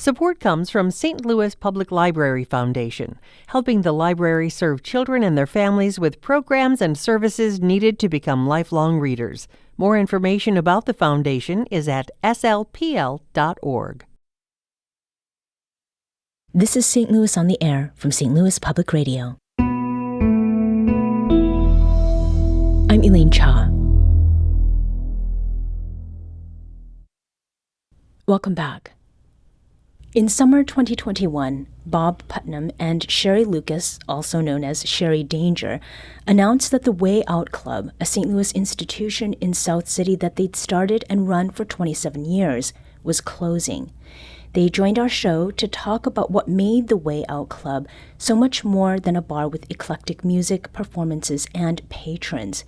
Support comes from St. Louis Public Library Foundation, helping the library serve children and their families with programs and services needed to become lifelong readers. More information about the foundation is at slpl.org. This is St. Louis on the Air from St. Louis Public Radio. I'm Elaine Cha. Welcome back. In summer 2021, Bob Putnam and Sherri Lucas, also known as Sherri Danger, announced that the Way Out Club, a St. Louis institution in South City that they'd started and run for 27 years, was closing. They joined our show to talk about what made the Way Out Club so much more than a bar with eclectic music, performances, and patrons.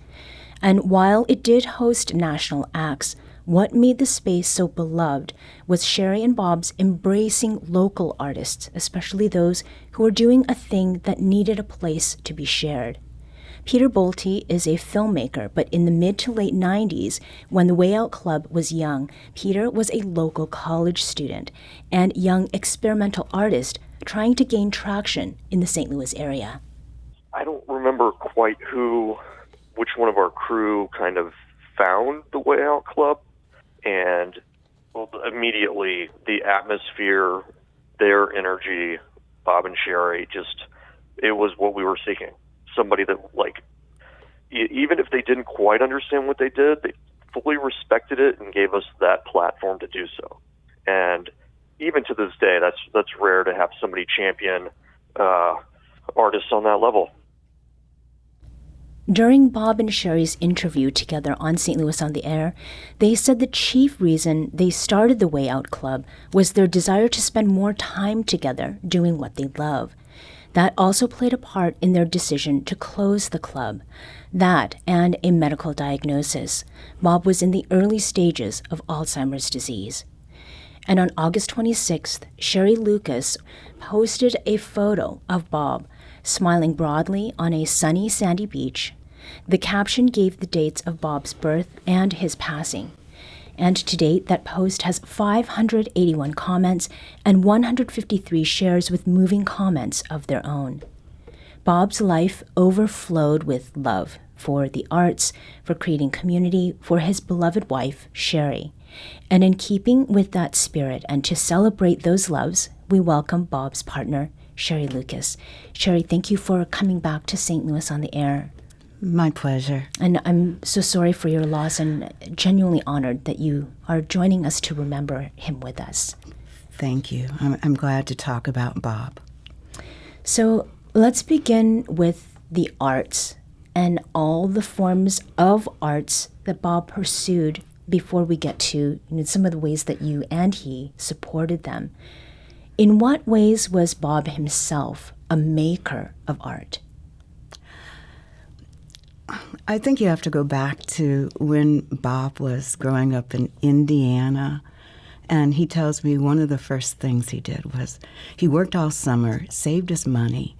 And while it did host national acts, what made the space so beloved was Sherri and Bob's embracing local artists, especially those who were doing a thing that needed a place to be shared. Peter Bolte is a filmmaker, but in the mid to late 90s, when the Way Out Club was young, Peter was a local college student and young experimental artist trying to gain traction in the St. Louis area. I don't remember quite which one of our crew kind of found the Way Out Club, and immediately the atmosphere, their energy, Bob and Sherri, it was what we were seeking. Somebody that, even if they didn't quite understand what they did, they fully respected it and gave us that platform to do so. And even to this day, that's rare to have somebody champion artists on that level. During Bob and Sherri's interview together on St. Louis on the Air, they said the chief reason they started the Way Out Club was their desire to spend more time together doing what they love. That also played a part in their decision to close the club. That and a medical diagnosis. Bob was in the early stages of Alzheimer's disease. And on August 26th, Sherri Lucas posted a photo of Bob smiling broadly on a sunny, sandy beach. The caption gave the dates of Bob's birth and his passing. And to date, that post has 581 comments and 153 shares with moving comments of their own. Bob's life overflowed with love for the arts, for creating community, for his beloved wife, Sherri. And in keeping with that spirit and to celebrate those loves, we welcome Bob's partner, Sherri Lucas. Sherri, thank you for coming back to St. Louis on the Air. My pleasure. And I'm so sorry for your loss and genuinely honored that you are joining us to remember him with us. Thank you. I'm glad to talk about Bob. So let's begin with the arts and all the forms of arts that Bob pursued before we get to some of the ways that you and he supported them. In what ways was Bob himself a maker of art? I think you have to go back to when Bob was growing up in Indiana, and he tells me one of the first things he did was he worked all summer, saved his money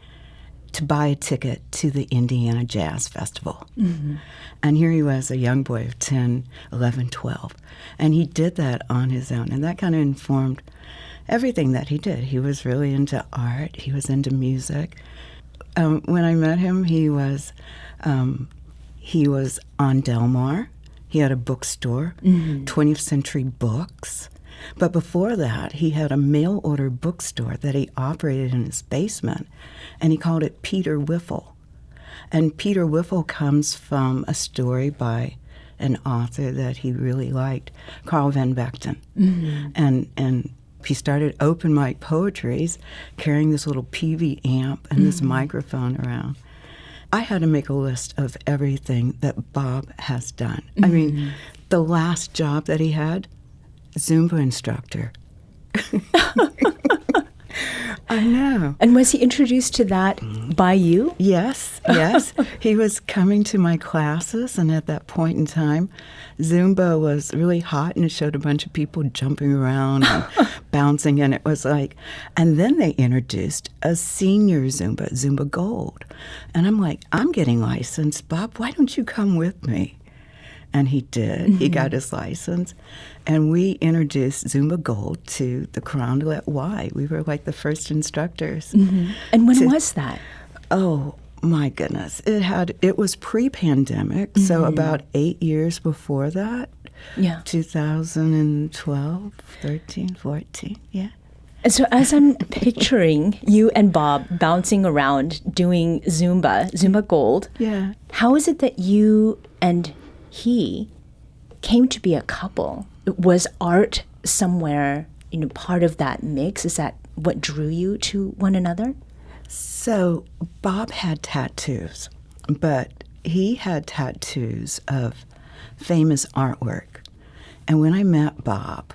to buy a ticket to the Indiana Jazz Festival. Mm-hmm. And here he was, a young boy of 10, 11, 12, and he did that on his own, and that kind of informed everything that he did. He was really into art. He was into music. When I met him, he was on Del Mar. He had a bookstore, 20th Century Books. But before that, he had a mail-order bookstore that he operated in his basement, and he called it Peter Wiffle. And Peter Wiffle comes from a story by an author that he really liked, Carl Van Vechten. Mm-hmm. And he started open mic poetries, carrying this little PV amp and this microphone around. I had to make a list of everything that Bob has done. Mm-hmm. I mean, the last job that he had, Zumba instructor. I know. And was he introduced to that by you? Yes. He was coming to my classes, and at that point in time, Zumba was really hot, and it showed a bunch of people jumping around and bouncing, and it was like, and then they introduced a senior Zumba Gold. And I'm like, I'm getting licensed. Bob, why don't you come with me? And he did. He got his license. And we introduced Zumba Gold to the Coron de Y. We were like the first instructors. And when was that? Oh, my goodness. It was pre-pandemic, so about 8 years before that. Yeah. 2012, 13, 14, yeah. And so as I'm picturing you and Bob bouncing around doing Zumba Gold, Yeah. how is it that you and he came to be a couple? Was art somewhere, part of that mix? Is that what drew you to one another? So Bob had tattoos, but he had tattoos of famous artwork. And when I met Bob,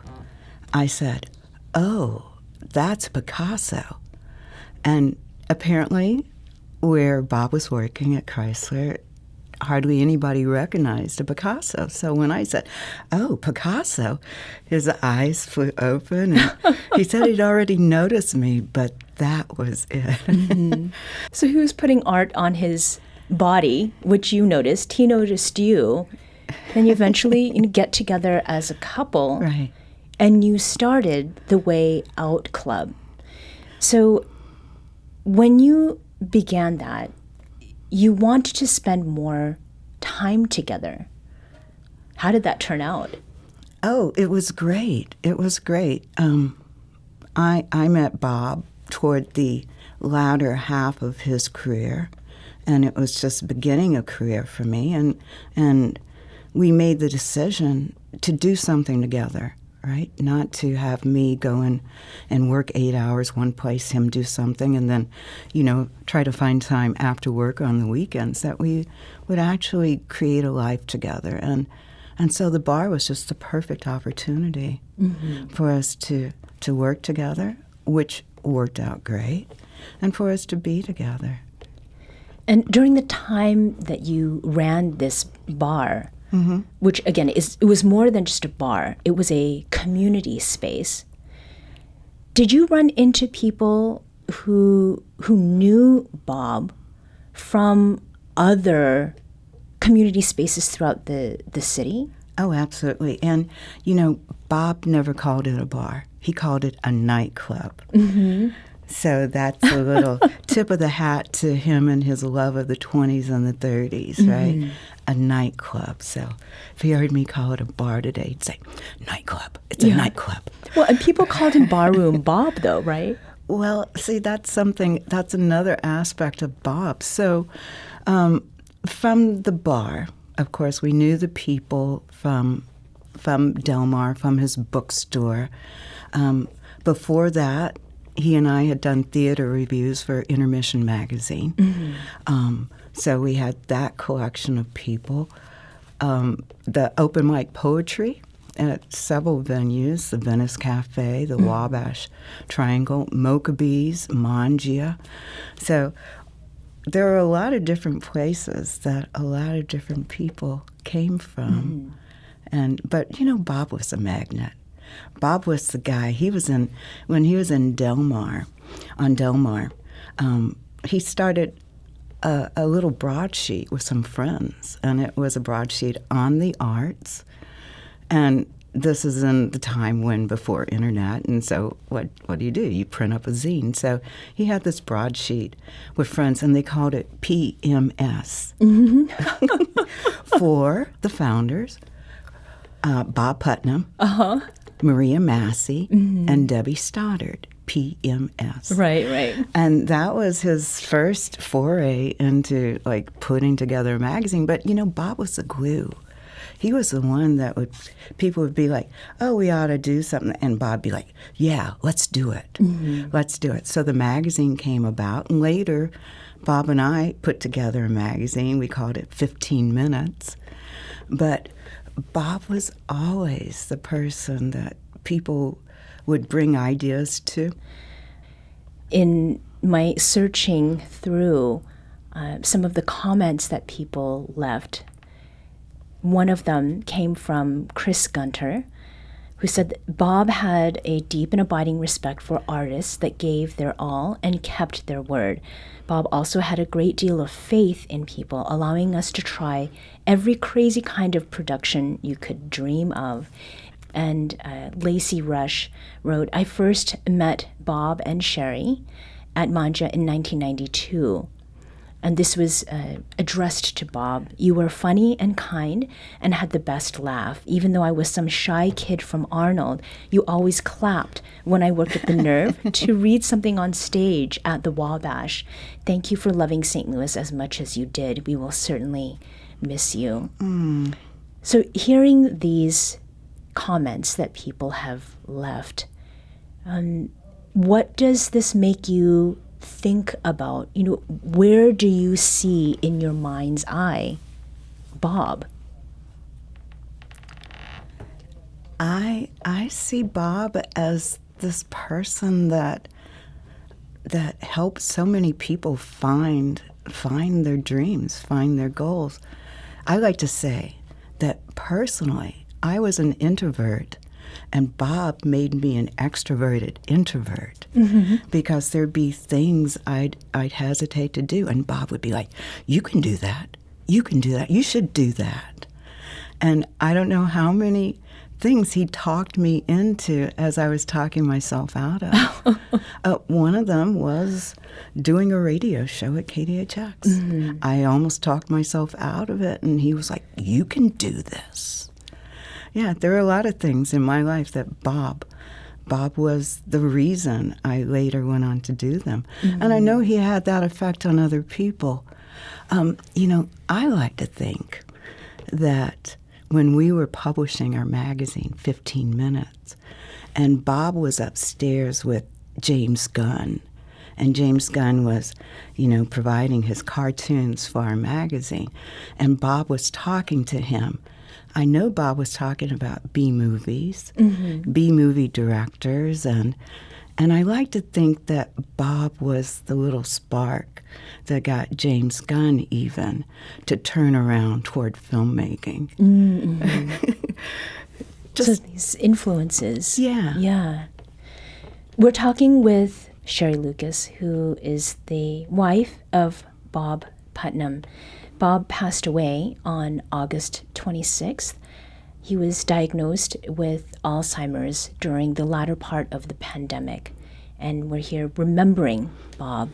I said, "Oh, that's Picasso." And apparently, where Bob was working at Chrysler, hardly anybody recognized a Picasso. So when I said, "Oh, Picasso," his eyes flew open. And he said he'd already noticed me, but that was it. So he was putting art on his body, which you noticed. He noticed you. Then you eventually get together as a couple. Right. And you started the Way Out Club. So when you began that, you wanted to spend more time together. How did that turn out? Oh, it was great. It was great. I met Bob toward the latter half of his career, and it was just beginning a career for me. And we made the decision to do something together, right? Not to have me go in and work 8 hours one place, him do something, and then, try to find time after work on the weekends, that we would actually create a life together. And so the bar was just the perfect opportunity for us to work together, which worked out great, and for us to be together. And during the time that you ran this bar, which again it was more than just a bar, it was a community space. Did you run into people who knew Bob from other community spaces throughout the city? Oh, absolutely. And, Bob never called it a bar. He called it a nightclub. So that's a little tip of the hat to him and his love of the 20s and the 30s, right? A nightclub. So if he heard me call it a bar today, he'd say, "Nightclub. It's a nightclub." Well, and people called him Barroom Bob, though, right? Well, see, that's another aspect of Bob. So from the bar, of course, we knew the people from Del Mar, from his bookstore. Before that, he and I had done theater reviews for Intermission magazine. So we had that collection of people. The open mic poetry at several venues, the Venice Cafe, the Wabash Triangle, Mocha Bees, Mangia. So there are a lot of different places that a lot of different people came from. But Bob was a magnet. Bob was the guy. When he was in Del Mar, he started a little broadsheet with some friends, and it was a broadsheet on the arts. And this is in the time before internet, and so what do? You print up a zine. So he had this broadsheet with friends, and they called it PMS for the founders, Bob Putnam, Maria Massey, and Debbie Stoddard. PMS. Right. And that was his first foray into putting together a magazine. But Bob was the glue. He was the one that people would be like, "Oh, we ought to do something," and Bob'd be like, "Yeah, let's do it. Let's do it." So the magazine came about, and later, Bob and I put together a magazine. We called it 15 Minutes. But Bob was always the person that people would bring ideas to. In my searching through some of the comments that people left, one of them came from Chris Gunter, who said that Bob had a deep and abiding respect for artists that gave their all and kept their word. Bob also had a great deal of faith in people, allowing us to try every crazy kind of production you could dream of. And Lacey Rush wrote, I first met Bob and Sherri at Manja in 1992. And this was addressed to Bob. You were funny and kind and had the best laugh. Even though I was some shy kid from Arnold, you always clapped when I worked at the Nerve to read something on stage at the Wabash. Thank you for loving St. Louis as much as you did. We will certainly miss you. So hearing these comments that people have left, what does this make you think about? Where do you see in your mind's eye Bob? I see Bob as this person that helps so many people find their dreams, find their goals. I like to say that personally, I was an introvert, and Bob made me an extroverted introvert, because there'd be things I'd hesitate to do, and Bob would be like, "You can do that. You can do that. You should do that." And I don't know how many things he talked me into as I was talking myself out of. One of them was doing a radio show at KDHX. I almost talked myself out of it, and he was like, "You can do this." Yeah, there are a lot of things in my life that Bob was the reason I later went on to do them. And I know he had that effect on other people. I like to think that when we were publishing our magazine, 15 Minutes, and Bob was upstairs with James Gunn, and James Gunn was, providing his cartoons for our magazine, and Bob was talking to him. I know Bob was talking about B-movies, B-movie directors, and I like to think that Bob was the little spark that got James Gunn even to turn around toward filmmaking. So these influences. Yeah. Yeah. We're talking with Sherri Lucas, who is the wife of Bob Putnam. Bob passed away on August 26th. He was diagnosed with Alzheimer's during the latter part of the pandemic, and we're here remembering Bob.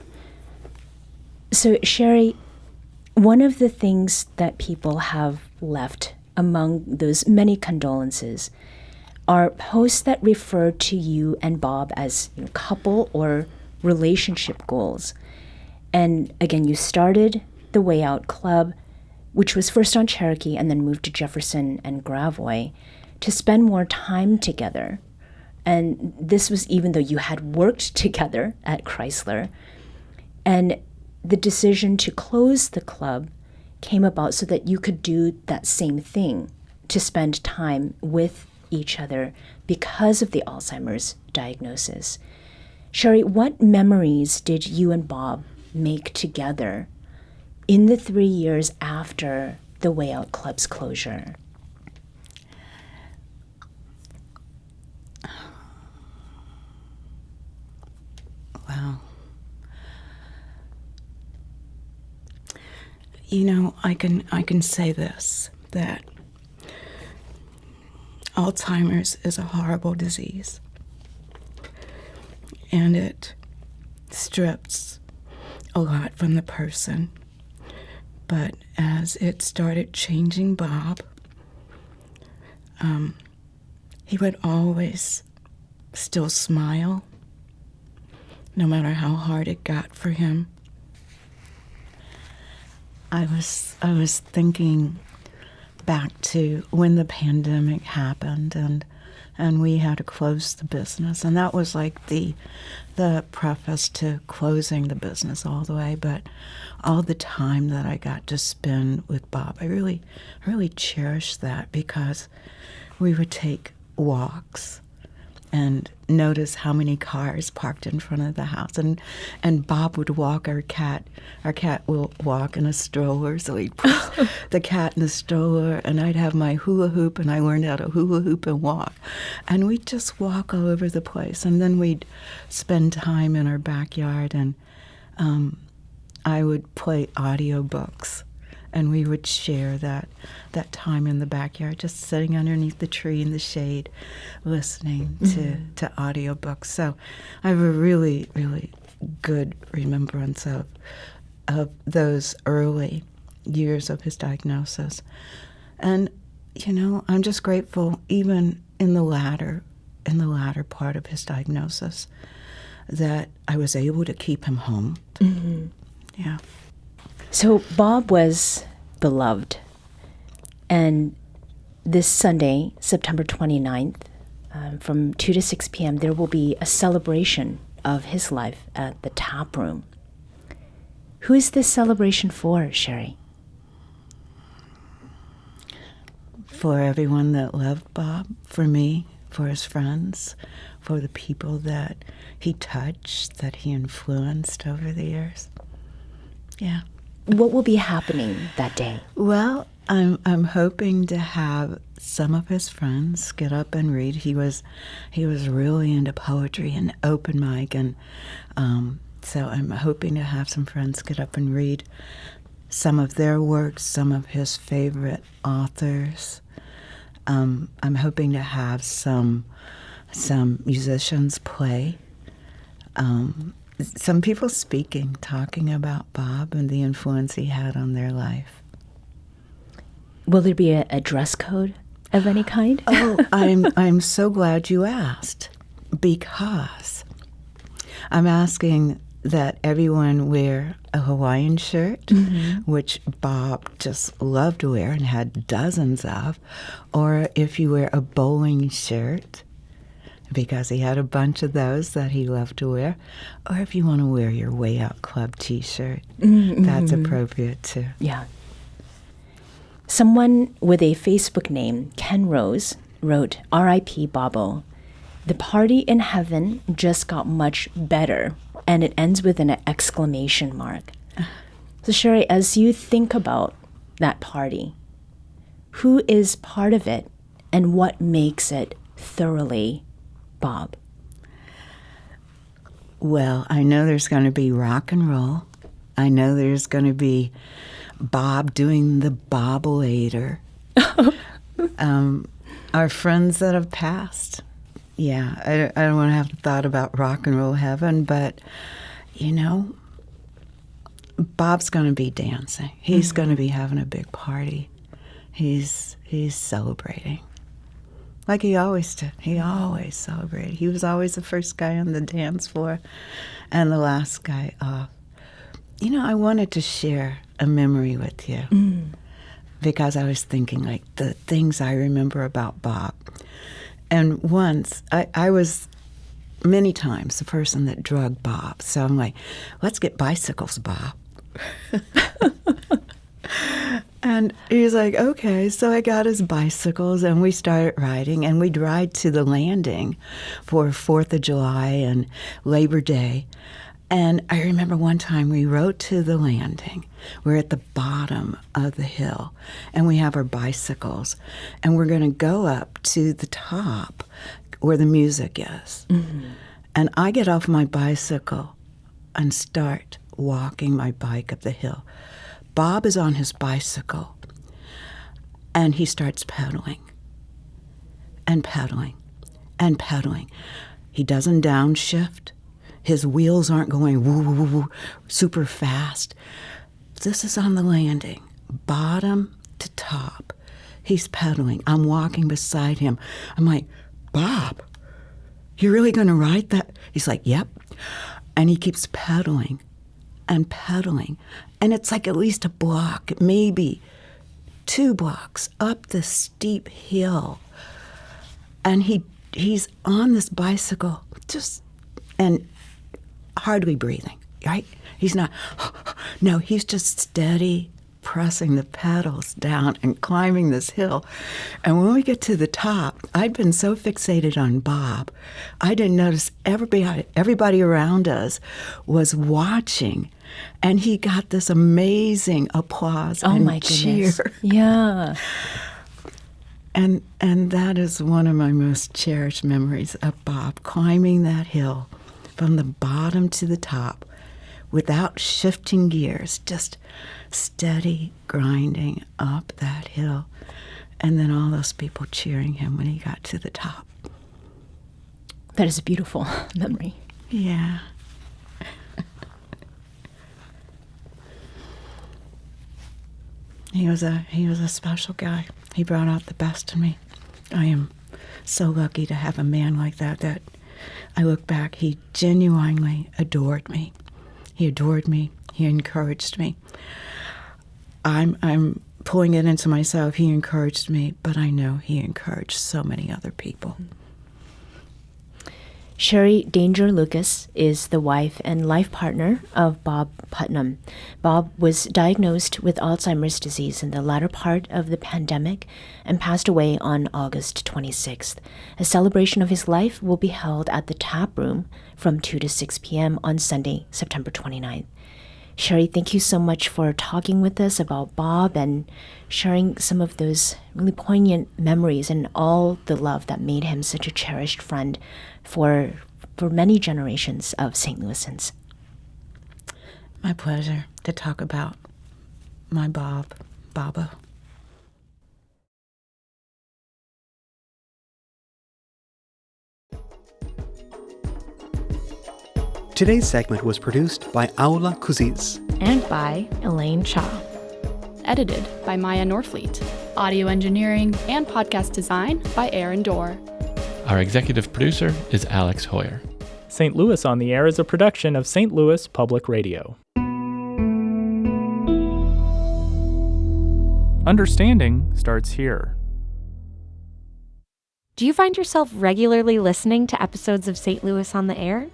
So, Sherri, one of the things that people have left among those many condolences are posts that refer to you and Bob as couple or relationship goals. And again, you started the Way Out Club, which was first on Cherokee and then moved to Jefferson and Gravois, to spend more time together. And this was even though you had worked together at Chrysler. And the decision to close the club came about so that you could do that same thing, to spend time with each other because of the Alzheimer's diagnosis. Sherri, what memories did you and Bob make together in the 3 years after the Way Out Club's closure? Wow. I can say this, that Alzheimer's is a horrible disease, and it strips a lot from the person. But as it started changing Bob, he would always still smile, no matter how hard it got for him. I was thinking back to when the pandemic happened, and we had to close the business, and that was like the preface to closing the business all the way. But all the time that I got to spend with Bob, I really cherished that, because we would take walks and notice how many cars parked in front of the house. And Bob would walk our cat. Our cat will walk in a stroller, so he'd put the cat in the stroller, and I'd have my hula hoop, and I learned how to hula hoop and walk. And we'd just walk all over the place. And then we'd spend time in our backyard, and I would play audiobooks. And we would share that time in the backyard, just sitting underneath the tree in the shade, listening to audiobooks. So I have a really, really good remembrance of those early years of his diagnosis. And, I'm just grateful, even in the latter part of his diagnosis, that I was able to keep him home. Mm-hmm. Yeah. So Bob was beloved, and this Sunday, September 29th, from 2 to 6 p.m., there will be a celebration of his life at the Tap Room. Who is this celebration for, Sherri? For everyone that loved Bob, for me, for his friends, for the people that he touched, that he influenced over the years. Yeah. What will be happening that day? Well, I'm hoping to have some of his friends get up and read. He was really into poetry and open mic, and so I'm hoping to have some friends get up and read some of their works, some of his favorite authors. I'm hoping to have some musicians play. Some people speaking, talking about Bob and the influence he had on their life. Will there be a dress code of any kind? Oh, I'm so glad you asked, because I'm asking that everyone wear a Hawaiian shirt, which Bob just loved to wear and had dozens of, or if you wear a bowling shirt, because he had a bunch of those that he loved to wear, or if you want to wear your Way Out Club t-shirt, that's appropriate too. Yeah. Someone with a Facebook name, Ken Rose, wrote, R.I.P. Bobo. The party in heaven just got much better, and it ends with an exclamation mark. So Sherri, as you think about that party, who is part of it, and what makes it thoroughly Bob? Well, I know there's going to be rock and roll. I know there's going to be Bob doing the bobbleator. Our friends that have passed. Yeah, I don't want to have thought about rock and roll heaven, but, Bob's going to be dancing. He's going to be having a big party. He's celebrating. Like he always did. He always celebrated. He was always the first guy on the dance floor and the last guy off. I wanted to share a memory with you because I was thinking, like, the things I remember about Bob. And once, I was many times the person that drugged Bob. So I'm like, let's get bicycles, Bob. And he's like, okay. So I got his bicycles, and we started riding, and we'd ride to the landing for 4th of July and Labor Day. And I remember one time we rode to the landing. We're at the bottom of the hill, and we have our bicycles, and we're going to go up to the top where the music is. And I get off my bicycle and start walking my bike up the hill. Bob is on his bicycle, and he starts pedaling and pedaling and pedaling. He doesn't downshift. His wheels aren't going woo, woo, woo, woo, super fast. This is on the landing, bottom to top. He's pedaling. I'm walking beside him. I'm like, Bob, you're really going to ride that? He's like, yep. And he keeps pedaling and pedaling. And it's like at least a block, maybe 2 blocks up the steep hill. And he's on this bicycle, and hardly breathing, right? He's not, no, he's just steady pressing the pedals down and climbing this hill. And when we get to the top, I'd been so fixated on Bob, I didn't notice everybody around us was watching. And he got this amazing applause and my cheer. goodness. Yeah. And that is one of my most cherished memories of Bob, climbing that hill from the bottom to the top without shifting gears, just steady grinding up that hill. And then all those people cheering him when he got to the top. That is a beautiful memory. Yeah. He was a special guy. He brought out the best in me. I am so lucky to have a man like that I look back, he genuinely adored me. He adored me. He encouraged me. I'm pulling it into myself. He encouraged me, but I know he encouraged so many other people. Sherri Danger Lucas is the wife and life partner of Bob Putnam. Bob was diagnosed with Alzheimer's disease in the latter part of the pandemic and passed away on August 26th. A celebration of his life will be held at the Tap Room from 2 to 6 p.m. on Sunday, September 29th. Sherri, thank you so much for talking with us about Bob and sharing some of those really poignant memories and all the love that made him such a cherished friend for many generations of St. Louisans. My pleasure to talk about my Baba. Today's segment was produced by Aula Kuziz and by Elaine Cha. Edited by Maya Norfleet. Audio engineering and podcast design by Aaron Dorr. Our executive producer is Alex Hoyer. St. Louis on the Air is a production of St. Louis Public Radio. Understanding starts here. Do you find yourself regularly listening to episodes of St. Louis on the Air?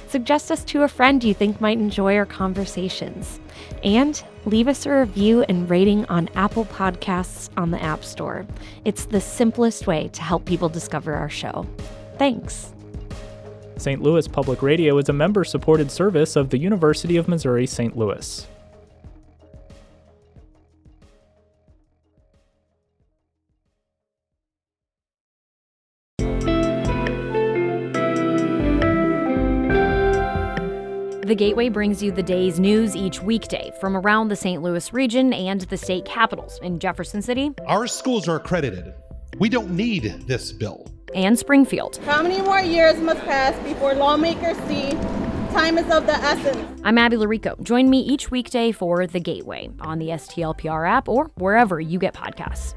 Suggest us to a friend you think might enjoy our conversations. And leave us a review and rating on Apple Podcasts on the App Store. It's the simplest way to help people discover our show. Thanks. St. Louis Public Radio is a member-supported service of the University of Missouri St. Louis. The Gateway brings you the day's news each weekday from around the St. Louis region and the state capitals in Jefferson City. Our schools are accredited. We don't need this bill. And Springfield. How many more years must pass before lawmakers see time is of the essence? I'm Abby Larico. Join me each weekday for The Gateway on the STLPR app or wherever you get podcasts.